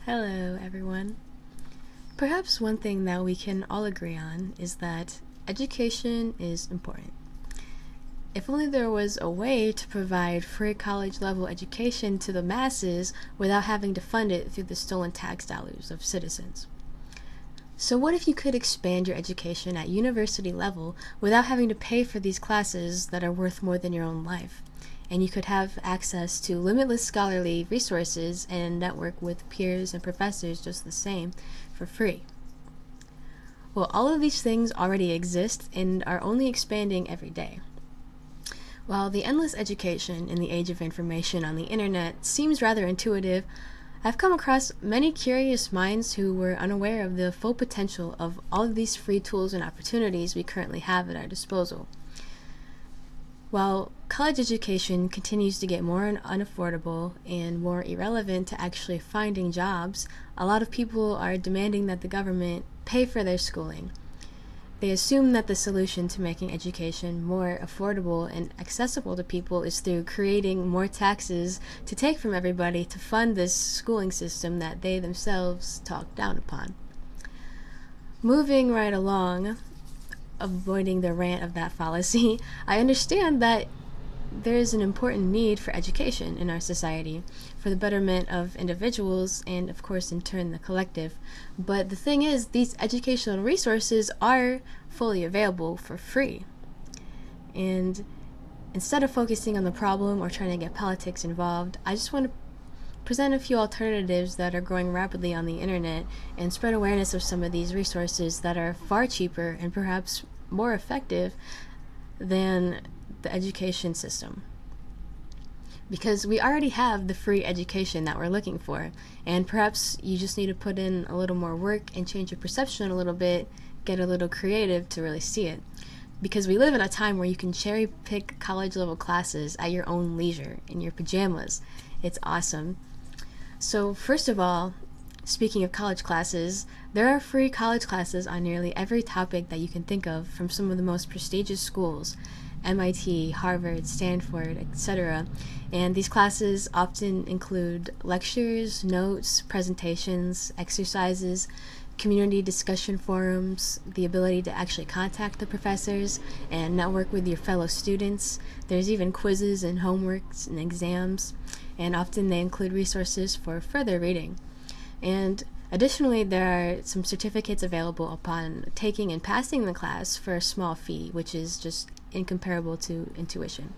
Hello, everyone. Perhaps one thing that we can all agree on is that education is important. If only there was a way to provide free college level education to the masses without having to fund it through the stolen tax dollars of citizens. So what if you could expand your education at university level without having to pay for these classes that are worth more than your own life? And you could have access to limitless scholarly resources and network with peers and professors just the same for free. Well, all of these things already exist and are only expanding every day. While the endless education in the age of information on the internet seems rather intuitive, I've come across many curious minds who were unaware of the full potential of all of these free tools and opportunities we currently have at our disposal. While college education continues to get more unaffordable and more irrelevant to actually finding jobs, a lot of people are demanding that the government pay for their schooling. They assume that the solution to making education more affordable and accessible to people is through creating more taxes to take from everybody to fund this schooling system that they themselves talk down upon. Moving right along, avoiding the rant of that fallacy, I understand that there is an important need for education in our society for the betterment of individuals and, of course, in turn, the collective. But the thing is, these educational resources are fully available for free. And instead of focusing on the problem or trying to get politics involved, I just want to present a few alternatives that are growing rapidly on the internet and spread awareness of some of these resources that are far cheaper and perhaps more effective than the education system. Because we already have the free education that we're looking for, and perhaps you just need to put in a little more work and change your perception a little bit, get a little creative to really see it. Because we live in a time where you can cherry pick college level classes at your own leisure, in your pajamas. It's awesome. So first of all, speaking of college classes, there are free college classes on nearly every topic that you can think of from some of the most prestigious schools, MIT, Harvard, Stanford, etc. And these classes often include lectures, notes, presentations, exercises, community discussion forums, the ability to actually contact the professors and network with your fellow students. There's even quizzes and homeworks and exams, and often they include resources for further reading. And additionally, there are some certificates available upon taking and passing the class for a small fee, which is just incomparable to intuition.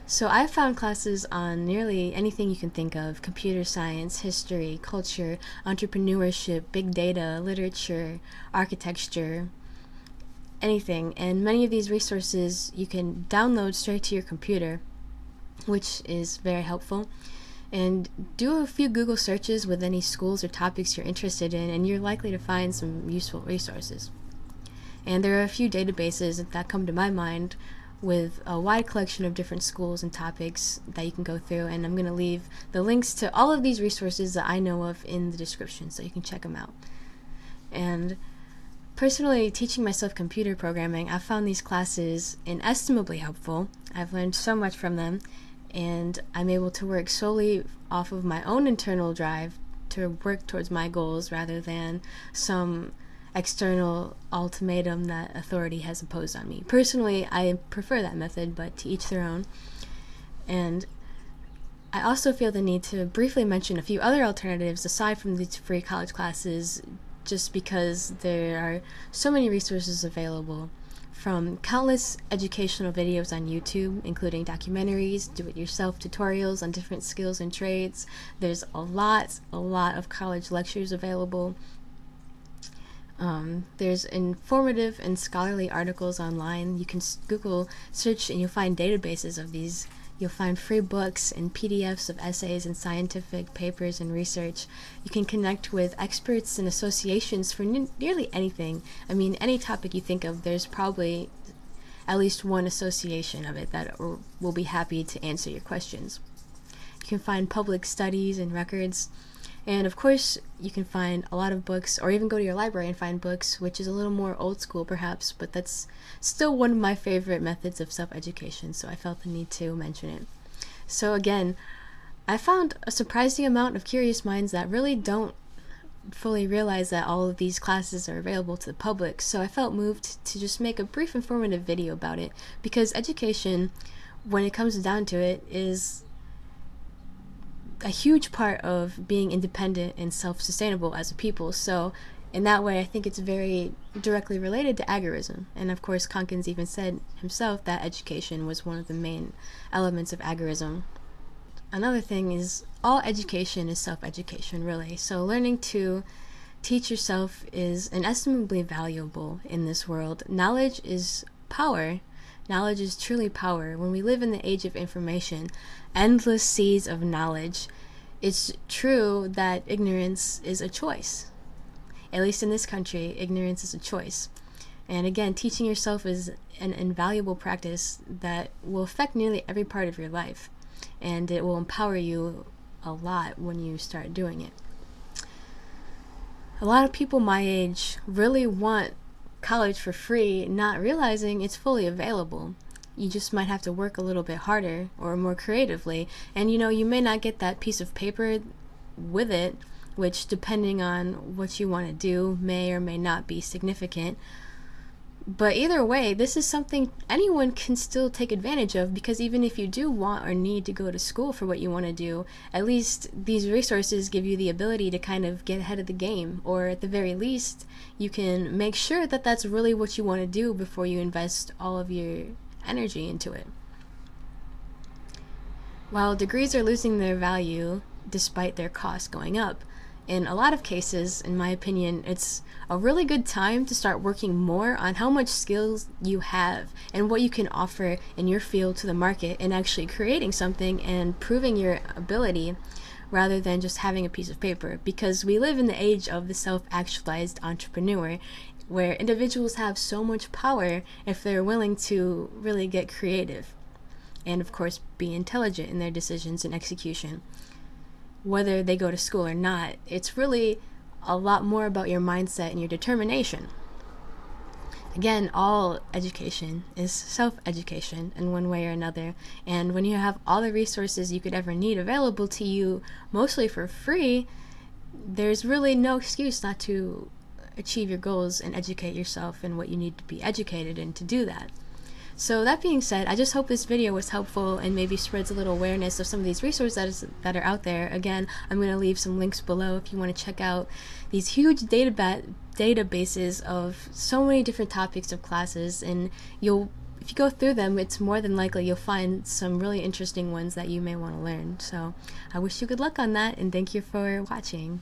So I've found classes on nearly anything you can think of: computer science, history, culture, entrepreneurship, big data, literature, architecture, anything. And many of these resources you can download straight to your computer, which is very helpful. And do a few Google searches with any schools or topics you're interested in, and you're likely to find some useful resources. And there are a few databases that come to my mind with a wide collection of different schools and topics that you can go through, and I'm going to leave the links to all of these resources that I know of in the description so you can check them out. And personally, teaching myself computer programming, I found these classes inestimably helpful. I've learned so much from them, and I'm able to work solely off of my own internal drive to work towards my goals rather than some external ultimatum that authority has imposed on me. Personally, I prefer that method, but to each their own. And I also feel the need to briefly mention a few other alternatives aside from these free college classes, just because there are so many resources available, from countless educational videos on YouTube, including documentaries, do-it-yourself tutorials on different skills and trades. There's a lot of college lectures available. There's informative and scholarly articles online. You can Google search and you'll find databases of these. You'll find free books and PDFs of essays and scientific papers and research. You can connect with experts and associations for nearly anything. I mean, any topic you think of, there's probably at least one association of it that will be happy to answer your questions. You can find public studies and records. And of course, you can find a lot of books, or even go to your library and find books, which is a little more old school perhaps, but that's still one of my favorite methods of self-education, so I felt the need to mention it. So again, I found a surprising amount of curious minds that really don't fully realize that all of these classes are available to the public, so I felt moved to just make a brief informative video about it, because education, when it comes down to it, is a huge part of being independent and self-sustainable as a people. So in that way, I think it's very directly related to agorism. And of course, Conkins even said himself that education was one of the main elements of agorism. Another thing is, all education is self-education, really. So learning to teach yourself is inestimably valuable in this world. Knowledge is power. Knowledge is truly power. When we live in the age of information, endless seas of knowledge, it's true that ignorance is a choice. At least in this country, ignorance is a choice. And again, teaching yourself is an invaluable practice that will affect nearly every part of your life. And it will empower you a lot when you start doing it. A lot of people my age really want college for free, not realizing it's fully available. You just might have to work a little bit harder or more creatively, and you may not get that piece of paper with it, which, depending on what you want to do, may or may not be significant. But either way, this is something anyone can still take advantage of, because even if you do want or need to go to school for what you want to do, at least these resources give you the ability to kind of get ahead of the game, or at the very least, you can make sure that that's really what you want to do before you invest all of your energy into it. While degrees are losing their value despite their cost going up, in a lot of cases, in my opinion, it's a really good time to start working more on how much skills you have and what you can offer in your field to the market, and actually creating something and proving your ability rather than just having a piece of paper. Because we live in the age of the self-actualized entrepreneur, where individuals have so much power if they're willing to really get creative and, of course, be intelligent in their decisions and execution. Whether they go to school or not, it's really a lot more about your mindset and your determination. Again, all education is self-education in one way or another, and when you have all the resources you could ever need available to you, mostly for free, there's really no excuse not to achieve your goals and educate yourself in what you need to be educated in to do that. So that being said, I just hope this video was helpful and maybe spreads a little awareness of some of these resources that are out there. Again, I'm going to leave some links below if you want to check out these huge databases of so many different topics of classes, and if you go through them, it's more than likely you'll find some really interesting ones that you may want to learn. So I wish you good luck on that, and thank you for watching.